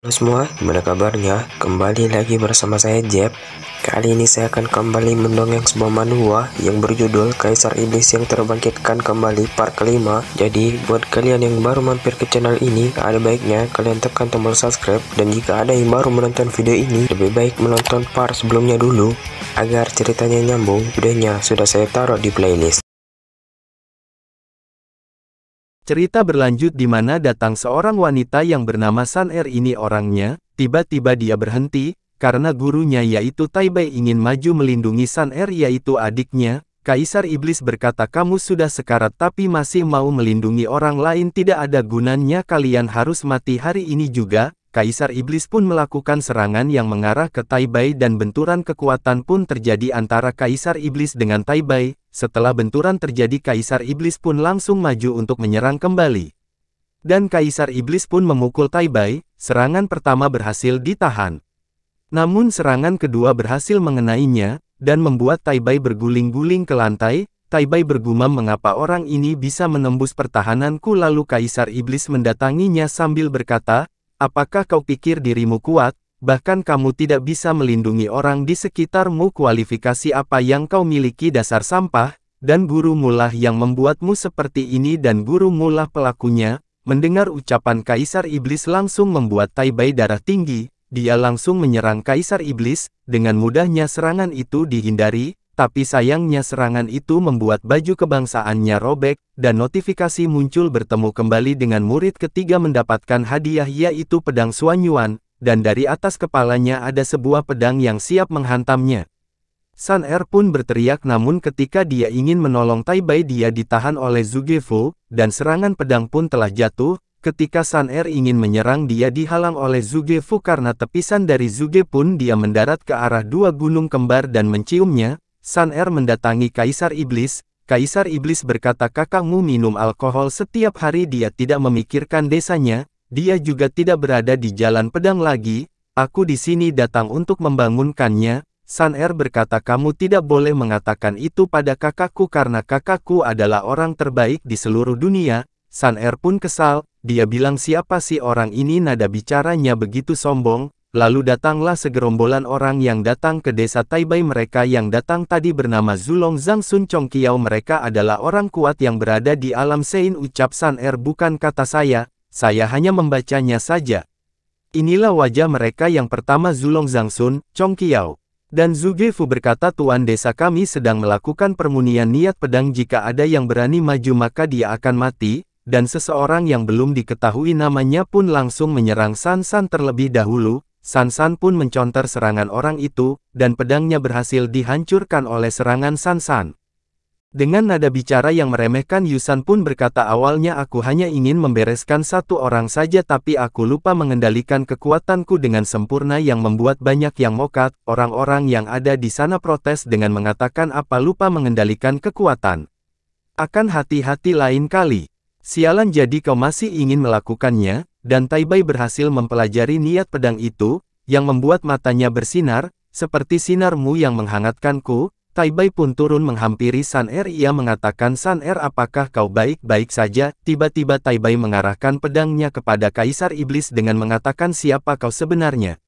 Halo semua, gimana kabarnya? Kembali lagi bersama saya Jeb. Kali ini saya akan kembali mendongeng sebuah manhwa yang berjudul Kaisar Iblis yang Terbangkitkan Kembali part kelima. Jadi, buat kalian yang baru mampir ke channel ini, ada baiknya kalian tekan tombol subscribe. Dan jika ada yang baru menonton video ini, lebih baik menonton part sebelumnya dulu, agar ceritanya nyambung. Videonya sudah saya taruh di playlist. Cerita berlanjut di mana datang seorang wanita yang bernama Sun Er. Ini orangnya, tiba-tiba dia berhenti, karena gurunya yaitu Tai Bai ingin maju melindungi Sun Er yaitu adiknya. Kaisar Iblis berkata, kamu sudah sekarat tapi masih mau melindungi orang lain, tidak ada gunanya, kalian harus mati hari ini juga. Kaisar Iblis pun melakukan serangan yang mengarah ke Tai Bai dan benturan kekuatan pun terjadi antara Kaisar Iblis dengan Tai Bai. Setelah benturan terjadi, Kaisar Iblis pun langsung maju untuk menyerang kembali. Dan Kaisar Iblis pun memukul Tai Bai, serangan pertama berhasil ditahan. Namun serangan kedua berhasil mengenainya, dan membuat Tai Bai berguling-guling ke lantai. Tai Bai bergumam, mengapa orang ini bisa menembus pertahananku? Lalu Kaisar Iblis mendatanginya sambil berkata, apakah kau pikir dirimu kuat? Bahkan kamu tidak bisa melindungi orang di sekitarmu. Kualifikasi apa yang kau miliki? Dasar sampah, dan gurumu lah yang membuatmu seperti ini, dan gurumu lah pelakunya. Mendengar ucapan Kaisar Iblis langsung membuat Tai Bai darah tinggi, dia langsung menyerang Kaisar Iblis. Dengan mudahnya serangan itu dihindari, tapi sayangnya serangan itu membuat baju kebangsaannya robek, dan notifikasi muncul bertemu kembali dengan murid ketiga mendapatkan hadiah yaitu pedang Suanyuan. Dan dari atas kepalanya ada sebuah pedang yang siap menghantamnya. Sun Er pun berteriak, namun ketika dia ingin menolong Tai Bai dia ditahan oleh Zhuge Fu, dan serangan pedang pun telah jatuh. Ketika Sun Er ingin menyerang dia dihalang oleh Zhuge Fu karena tepisan dari Zhuge pun dia mendarat ke arah dua gunung kembar dan menciumnya. Sun Er mendatangi Kaisar Iblis. Kaisar Iblis berkata, kakakmu minum alkohol setiap hari, dia tidak memikirkan desanya. Dia juga tidak berada di jalan pedang lagi, aku di sini datang untuk membangunkannya. Sun Er berkata, kamu tidak boleh mengatakan itu pada kakakku karena kakakku adalah orang terbaik di seluruh dunia. Sun Er pun kesal, dia bilang, siapa sih orang ini? Nada bicaranya begitu sombong. Lalu datanglah segerombolan orang yang datang ke desa Tai Bai. Mereka yang datang tadi bernama Zulong Zhang Sun Chong Kiao, mereka adalah orang kuat yang berada di alam Sein. Ucap Sun Er, bukan kata saya hanya membacanya saja. Inilah wajah mereka. Yang pertama Zulong Zhang Sun Chong Kiao. Dan Zhuge Fu berkata, tuan desa kami sedang melakukan permunian niat pedang, jika ada yang berani maju maka dia akan mati. Dan seseorang yang belum diketahui namanya pun langsung menyerang San San terlebih dahulu. San San pun menconter serangan orang itu, dan pedangnya berhasil dihancurkan oleh serangan San San. Dengan nada bicara yang meremehkan, Yusan pun berkata, awalnya aku hanya ingin membereskan satu orang saja tapi aku lupa mengendalikan kekuatanku dengan sempurna yang membuat banyak yang mokat. Orang-orang yang ada di sana protes dengan mengatakan, apa lupa mengendalikan kekuatan? Akan hati-hati lain kali. Sialan, jadi kau masih ingin melakukannya? Dan Tai Bai berhasil mempelajari niat pedang itu, yang membuat matanya bersinar, seperti sinarmu yang menghangatkanku. Tai Bai pun turun menghampiri Sun Er. Ia mengatakan, Sun Er, apakah kau baik-baik saja? Tiba-tiba Tai Bai mengarahkan pedangnya kepada Kaisar Iblis dengan mengatakan, siapa kau sebenarnya?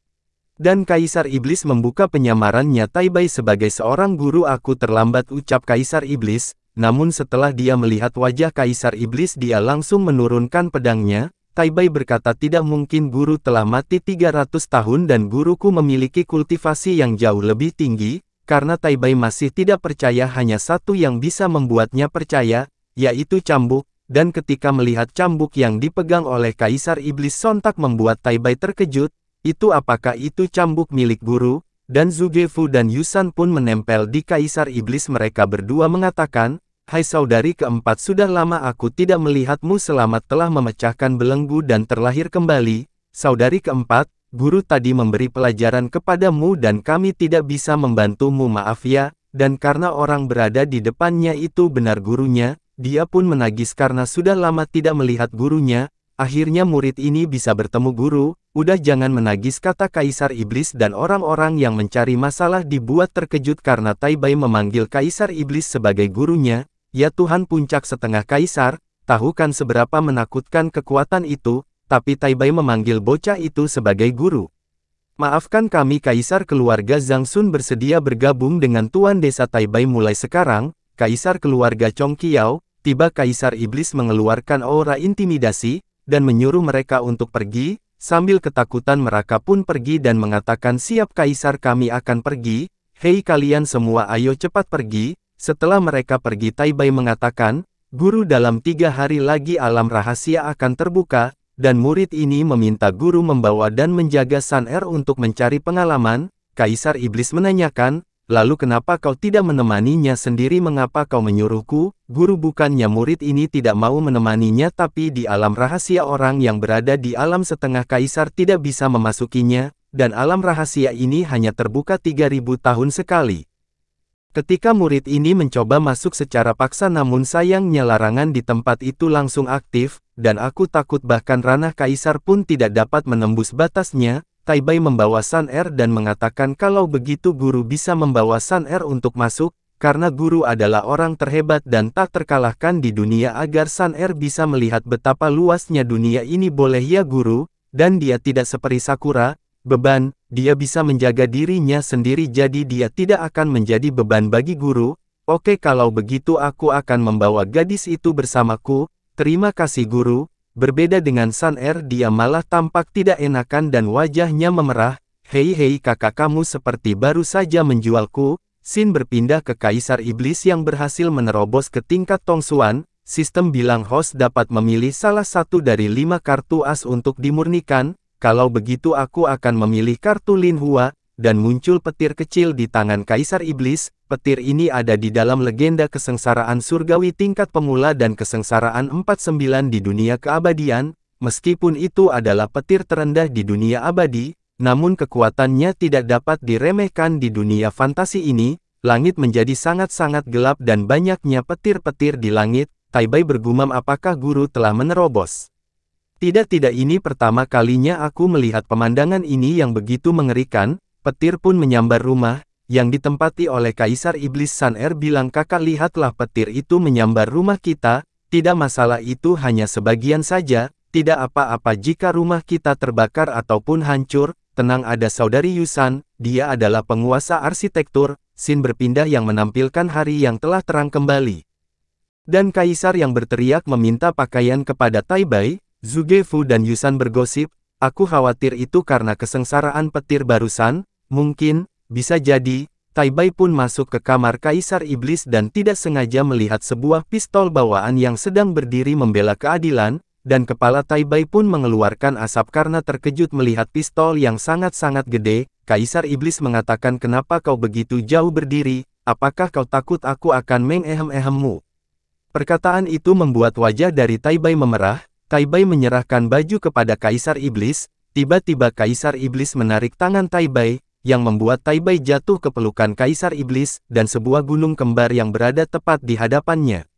Dan Kaisar Iblis membuka penyamarannya, Tai Bai sebagai seorang guru. Aku terlambat, ucap Kaisar Iblis. Namun setelah dia melihat wajah Kaisar Iblis, dia langsung menurunkan pedangnya. Tai Bai berkata, tidak mungkin, guru telah mati 300 tahun dan guruku memiliki kultivasi yang jauh lebih tinggi. Karena Tai Bai masih tidak percaya, hanya satu yang bisa membuatnya percaya, yaitu cambuk. Dan ketika melihat cambuk yang dipegang oleh Kaisar Iblis sontak membuat Tai Bai terkejut. Itu apakah itu cambuk milik guru? Dan Zhuge Fu dan Yusan pun menempel di Kaisar Iblis. Mereka berdua mengatakan, hai saudari keempat, sudah lama aku tidak melihatmu, selamat telah memecahkan belenggu dan terlahir kembali. Saudari keempat, guru tadi memberi pelajaran kepadamu dan kami tidak bisa membantumu, maaf ya. Dan karena orang berada di depannya itu benar gurunya, dia pun menangis karena sudah lama tidak melihat gurunya. Akhirnya murid ini bisa bertemu guru. Udah jangan menangis, kata Kaisar Iblis, dan orang-orang yang mencari masalah dibuat terkejut karena Tai Bai memanggil Kaisar Iblis sebagai gurunya. Ya Tuhan, puncak setengah Kaisar, tahu kan seberapa menakutkan kekuatan itu. tapi Taibai memanggil bocah itu sebagai guru. Maafkan kami Kaisar keluarga Zhang Sun bersedia bergabung dengan Tuan Desa Taibai mulai sekarang, Kaisar keluarga Chong Qiao. Tiba Kaisar Iblis mengeluarkan aura intimidasi, dan menyuruh mereka untuk pergi, sambil ketakutan mereka pun pergi dan mengatakan siap Kaisar kami akan pergi, hei kalian semua ayo cepat pergi. Setelah mereka pergi Taibai mengatakan, guru dalam 3 hari lagi alam rahasia akan terbuka, dan murid ini meminta guru membawa dan menjaga Sun Er untuk mencari pengalaman. Kaisar Iblis menanyakan, lalu kenapa kau tidak menemaninya sendiri? Mengapa kau menyuruhku? Guru, bukannya murid ini tidak mau menemaninya, tapi di alam rahasia orang yang berada di alam setengah Kaisar tidak bisa memasukinya, dan alam rahasia ini hanya terbuka 3000 tahun sekali. Ketika murid ini mencoba masuk secara paksa, namun sayangnya larangan di tempat itu langsung aktif, dan aku takut bahkan ranah Kaisar pun tidak dapat menembus batasnya. Taibai membawa Sun Er dan mengatakan kalau begitu guru bisa membawa Sun Er untuk masuk, karena guru adalah orang terhebat dan tak terkalahkan di dunia. Agar Sun Er bisa melihat betapa luasnya dunia ini, boleh ya guru, dan dia tidak seperti Sakura, beban, dia bisa menjaga dirinya sendiri jadi dia tidak akan menjadi beban bagi guru. Oke, kalau begitu aku akan membawa gadis itu bersamaku, terima kasih guru. Berbeda dengan Sun Er, dia malah tampak tidak enakan dan wajahnya memerah. Hei kakak, kamu seperti baru saja menjualku. Sin berpindah ke Kaisar Iblis yang berhasil menerobos ke tingkat Tongsuan. Sistem bilang host dapat memilih salah satu dari 5 kartu as untuk dimurnikan. Kalau begitu aku akan memilih kartu Lin Hua, dan muncul petir kecil di tangan Kaisar Iblis. Petir ini ada di dalam legenda kesengsaraan surgawi tingkat pemula dan kesengsaraan 49 di dunia keabadian. Meskipun itu adalah petir terendah di dunia abadi, namun kekuatannya tidak dapat diremehkan di dunia fantasi ini. Langit menjadi sangat-sangat gelap dan banyaknya petir-petir di langit. Taibai bergumam, apakah guru telah menerobos? Tidak, ini pertama kalinya aku melihat pemandangan ini yang begitu mengerikan. Petir pun menyambar rumah yang ditempati oleh Kaisar Iblis. Sun Er bilang, kakak lihatlah petir itu menyambar rumah kita. Tidak masalah, itu hanya sebagian saja, tidak apa-apa jika rumah kita terbakar ataupun hancur. Tenang, ada saudari Yusan, dia adalah penguasa arsitektur. Sin berpindah yang menampilkan hari yang telah terang kembali. Dan Kaisar yang berteriak meminta pakaian kepada Taibai. Zhuge Fu dan Yusan bergosip, aku khawatir itu karena kesengsaraan petir barusan. Mungkin, bisa jadi. Taibai pun masuk ke kamar Kaisar Iblis dan tidak sengaja melihat sebuah pistol bawaan yang sedang berdiri membela keadilan, dan kepala Taibai pun mengeluarkan asap karena terkejut melihat pistol yang sangat-sangat gede. Kaisar Iblis mengatakan, kenapa kau begitu jauh berdiri? Apakah kau takut aku akan mengehem-ehemmu? Perkataan itu membuat wajah dari Taibai memerah. Taibai menyerahkan baju kepada Kaisar Iblis. Tiba-tiba Kaisar Iblis menarik tangan Taibai, yang membuat Taibai jatuh ke pelukan Kaisar Iblis, dan sebuah gunung kembar yang berada tepat di hadapannya.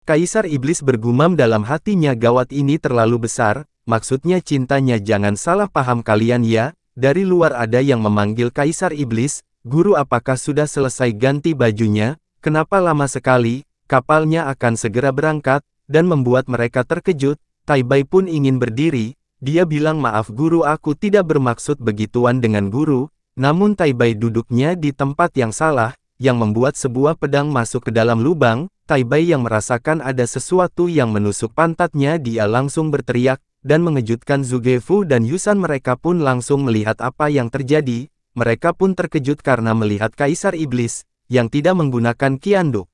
Kaisar Iblis bergumam dalam hatinya, gawat, ini terlalu besar, maksudnya cintanya. Jangan salah paham kalian ya. Dari luar ada yang memanggil Kaisar Iblis, guru, apakah sudah selesai ganti bajunya? Kenapa lama sekali? Kapalnya akan segera berangkat. Dan membuat mereka terkejut. Taibai pun ingin berdiri. Dia bilang, maaf guru, aku tidak bermaksud begituan dengan guru. Namun Taibai duduknya di tempat yang salah, yang membuat sebuah pedang masuk ke dalam lubang. Taibai yang merasakan ada sesuatu yang menusuk pantatnya, dia langsung berteriak, dan mengejutkan Zhuge Fu dan Yusan. Mereka pun langsung melihat apa yang terjadi. Mereka pun terkejut karena melihat Kaisar Iblis, yang tidak menggunakan kianduk.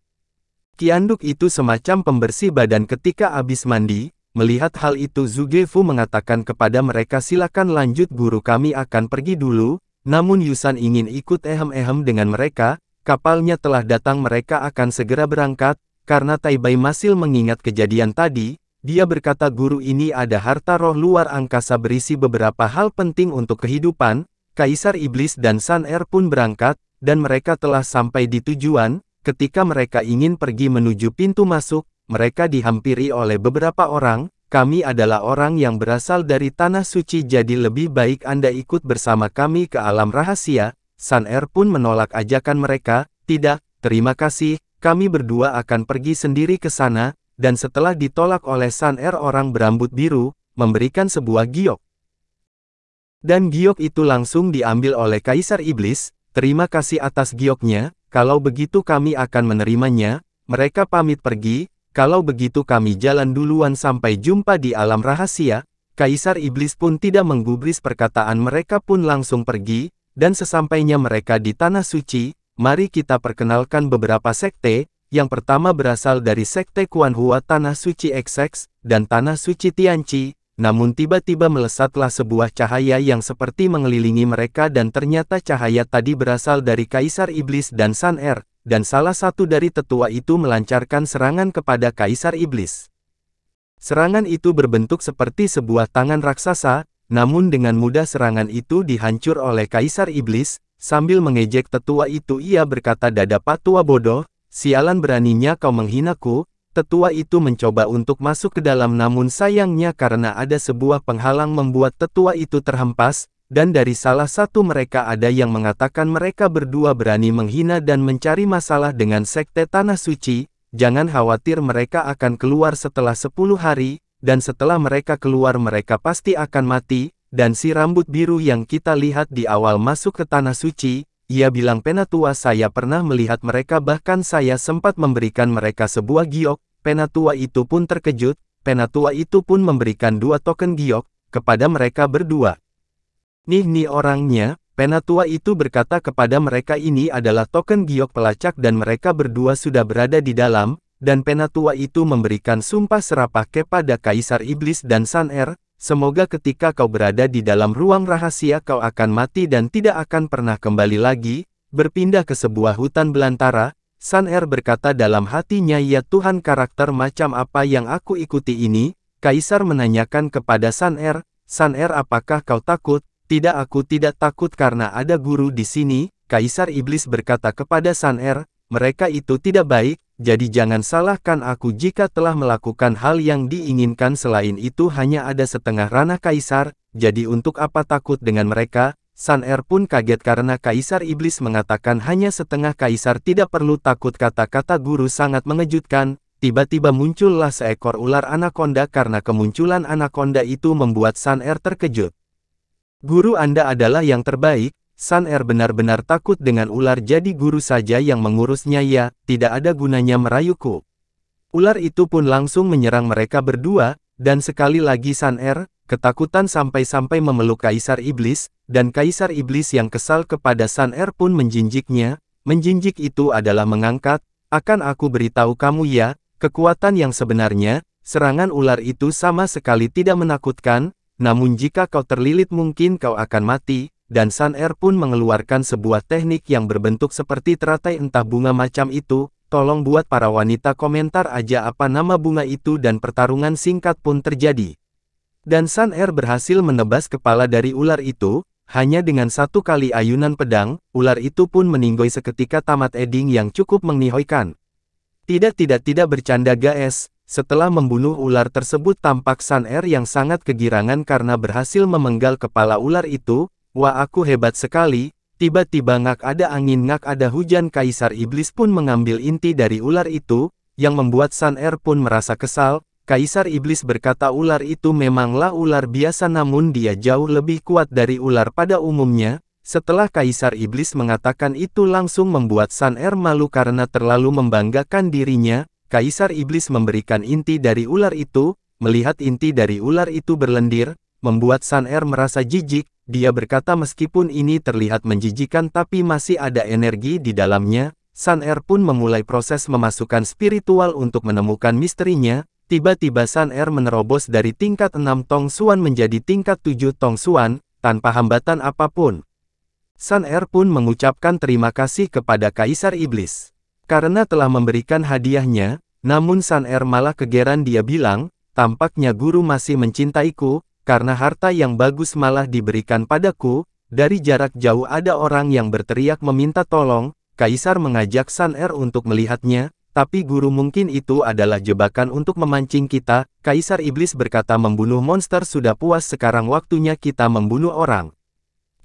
Kianduk itu semacam pembersih badan ketika habis mandi. Melihat hal itu Zhuge Fu mengatakan kepada mereka, silakan lanjut guru, kami akan pergi dulu. Namun Yusan ingin ikut ehem-ehem dengan mereka. Kapalnya telah datang, mereka akan segera berangkat. Karena Taibai masih mengingat kejadian tadi, dia berkata, guru, ini ada harta roh luar angkasa berisi beberapa hal penting untuk kehidupan. Kaisar Iblis dan Sun Er pun berangkat, dan mereka telah sampai di tujuan. Ketika mereka ingin pergi menuju pintu masuk, mereka dihampiri oleh beberapa orang. Kami adalah orang yang berasal dari Tanah Suci, jadi lebih baik Anda ikut bersama kami ke alam rahasia. Sun Er pun menolak ajakan mereka. Tidak, terima kasih, kami berdua akan pergi sendiri ke sana. Dan setelah ditolak oleh Sun Er orang berambut biru, memberikan sebuah giok. Dan giok itu langsung diambil oleh Kaisar Iblis. Terima kasih atas gioknya, kalau begitu kami akan menerimanya. Mereka pamit pergi, kalau begitu kami jalan duluan sampai jumpa di alam rahasia. Kaisar Iblis pun tidak menggubris perkataan mereka pun langsung pergi, dan sesampainya mereka di Tanah Suci, mari kita perkenalkan beberapa sekte. Yang pertama berasal dari sekte Kuanhua Tanah Suci XX, dan Tanah Suci Tianqi. Namun tiba-tiba melesatlah sebuah cahaya yang seperti mengelilingi mereka dan ternyata cahaya tadi berasal dari Kaisar Iblis dan Sun Er. Dan salah satu dari tetua itu melancarkan serangan kepada Kaisar Iblis. Serangan itu berbentuk seperti sebuah tangan raksasa, namun dengan mudah serangan itu dihancur oleh Kaisar Iblis. Sambil mengejek tetua itu ia berkata, dada patua bodoh, sialan beraninya kau menghinaku. Tetua itu mencoba untuk masuk ke dalam namun sayangnya karena ada sebuah penghalang membuat tetua itu terhempas. Dan dari salah satu mereka ada yang mengatakan mereka berdua berani menghina dan mencari masalah dengan sekte Tanah Suci. Jangan khawatir, mereka akan keluar setelah 10 hari, dan setelah mereka keluar mereka pasti akan mati. Dan si rambut biru yang kita lihat di awal masuk ke Tanah Suci, ia bilang, Penatua, saya pernah melihat mereka, bahkan saya sempat memberikan mereka sebuah giok. Penatua itu pun terkejut. Penatua itu pun memberikan 2 token giok kepada mereka berdua. Nih orangnya, Penatua itu berkata kepada mereka, ini adalah token giok pelacak dan mereka berdua sudah berada di dalam, dan Penatua itu memberikan sumpah serapah kepada Kaisar Iblis dan Sun Er, semoga ketika kau berada di dalam ruang rahasia kau akan mati dan tidak akan pernah kembali lagi, berpindah ke sebuah hutan belantara. Sun Er berkata dalam hatinya, ya Tuhan, karakter macam apa yang aku ikuti ini? Kaisar menanyakan kepada Sun Er, apakah kau takut? Tidak, aku tidak takut karena ada guru di sini. Kaisar Iblis berkata kepada Sun Er, mereka itu tidak baik, jadi jangan salahkan aku jika telah melakukan hal yang diinginkan. Selain itu hanya ada setengah ranah Kaisar, jadi untuk apa takut dengan mereka? Sun Er pun kaget karena Kaisar Iblis mengatakan hanya setengah Kaisar tidak perlu takut. Kata-kata guru sangat mengejutkan. Tiba-tiba muncullah seekor ular anaconda. Karena kemunculan anaconda itu membuat Sun Er terkejut. Guru Anda adalah yang terbaik. Sun Er benar-benar takut dengan ular, jadi guru saja yang mengurusnya, ya, tidak ada gunanya merayuku. Ular itu pun langsung menyerang mereka berdua, dan sekali lagi Sun Er ketakutan sampai-sampai memeluk Kaisar Iblis, dan Kaisar Iblis yang kesal kepada Sun Er pun menjinjiknya. Menjinjik itu adalah mengangkat, akan aku beritahu kamu ya, kekuatan yang sebenarnya. Serangan ular itu sama sekali tidak menakutkan. Namun jika kau terlilit mungkin kau akan mati, dan Sun Er pun mengeluarkan sebuah teknik yang berbentuk seperti teratai entah bunga macam itu. Tolong buat para wanita komentar aja apa nama bunga itu, dan pertarungan singkat pun terjadi. Dan Sun Er berhasil menebas kepala dari ular itu, hanya dengan 1 kali ayunan pedang, ular itu pun meninggoy seketika tamat ending yang cukup menghihaukan. Tidak bercanda guys. Setelah membunuh ular tersebut tampak Sun Er yang sangat kegirangan karena berhasil memenggal kepala ular itu. Wah, aku hebat sekali. Tiba-tiba ngak ada angin, ngak ada hujan. Kaisar Iblis pun mengambil inti dari ular itu, yang membuat Sun Er pun merasa kesal. Kaisar Iblis berkata ular itu memanglah ular biasa namun dia jauh lebih kuat dari ular pada umumnya. Setelah Kaisar Iblis mengatakan itu langsung membuat Sun Er malu karena terlalu membanggakan dirinya. Kaisar Iblis memberikan inti dari ular itu. Melihat inti dari ular itu berlendir, membuat Sun Er merasa jijik. Dia berkata meskipun ini terlihat menjijikan tapi masih ada energi di dalamnya. Sun Er pun memulai proses memasukkan spiritual untuk menemukan misterinya. Tiba-tiba Sun Er menerobos dari tingkat 6 Tong Xuan menjadi tingkat 7 Tong Xuan, tanpa hambatan apapun. Sun Er pun mengucapkan terima kasih kepada Kaisar Iblis karena telah memberikan hadiahnya. Namun Sun Er malah kegeran, dia bilang, tampaknya guru masih mencintaiku, karena harta yang bagus malah diberikan padaku. Dari jarak jauh ada orang yang berteriak meminta tolong. Kaisar mengajak Sun Er untuk melihatnya, tapi guru mungkin itu adalah jebakan untuk memancing kita. Kaisar Iblis berkata membunuh monster sudah puas, sekarang waktunya kita membunuh orang.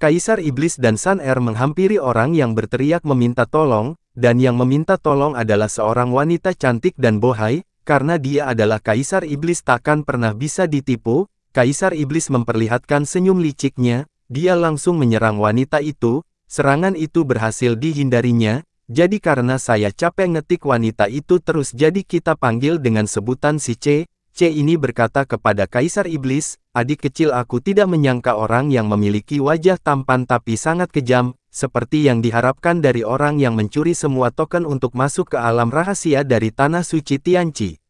Kaisar Iblis dan Sun Er menghampiri orang yang berteriak meminta tolong, dan yang meminta tolong adalah seorang wanita cantik dan bohai. Karena dia adalah Kaisar Iblis takkan pernah bisa ditipu. Kaisar Iblis memperlihatkan senyum liciknya, dia langsung menyerang wanita itu, serangan itu berhasil dihindarinya, jadi karena saya capek ngetik wanita itu terus jadi kita panggil dengan sebutan si C. C ini berkata kepada Kaisar Iblis, adik kecil aku tidak menyangka orang yang memiliki wajah tampan tapi sangat kejam, seperti yang diharapkan dari orang yang mencuri semua token untuk masuk ke alam rahasia dari Tanah Suci Tianqi.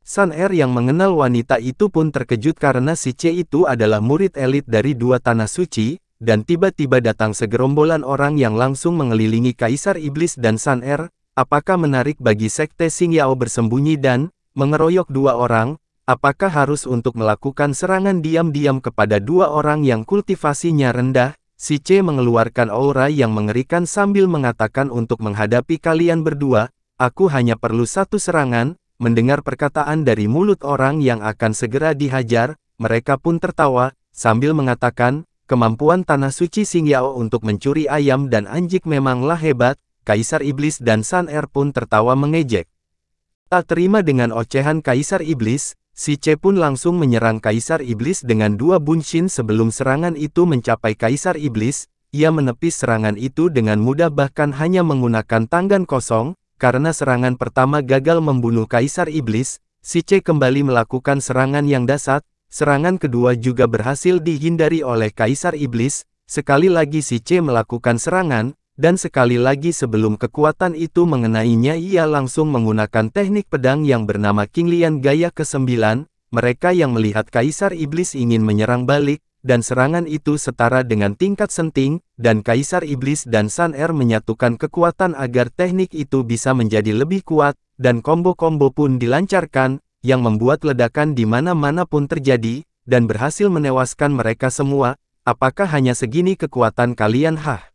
Sun Er yang mengenal wanita itu pun terkejut karena si C itu adalah murid elit dari dua Tanah Suci, dan tiba-tiba datang segerombolan orang yang langsung mengelilingi Kaisar Iblis dan Sun Er. Apakah menarik bagi Sekte Xingyao bersembunyi dan mengeroyok dua orang? Apakah harus untuk melakukan serangan diam-diam kepada dua orang yang kultivasinya rendah? Si C mengeluarkan aura yang mengerikan sambil mengatakan untuk menghadapi kalian berdua, aku hanya perlu satu serangan. Mendengar perkataan dari mulut orang yang akan segera dihajar, mereka pun tertawa, sambil mengatakan, kemampuan Tanah Suci Xingyao untuk mencuri ayam dan anjing memanglah hebat. Kaisar Iblis dan Sun Er pun tertawa mengejek. Tak terima dengan ocehan Kaisar Iblis, si C pun langsung menyerang Kaisar Iblis dengan dua bunshin sebelum serangan itu mencapai Kaisar Iblis. Ia menepis serangan itu dengan mudah bahkan hanya menggunakan tangan kosong. Karena serangan pertama gagal membunuh Kaisar Iblis, si C kembali melakukan serangan yang dahsyat. Serangan kedua juga berhasil dihindari oleh Kaisar Iblis. Sekali lagi si C melakukan serangan, dan sekali lagi sebelum kekuatan itu mengenainya ia langsung menggunakan teknik pedang yang bernama Qinglian Gaya ke-9. Mereka yang melihat Kaisar Iblis ingin menyerang balik, dan serangan itu setara dengan tingkat senting, dan Kaisar Iblis dan Sun Er menyatukan kekuatan agar teknik itu bisa menjadi lebih kuat, dan combo-combo pun dilancarkan, yang membuat ledakan di mana-mana pun terjadi, dan berhasil menewaskan mereka semua. Apakah hanya segini kekuatan kalian? Hah?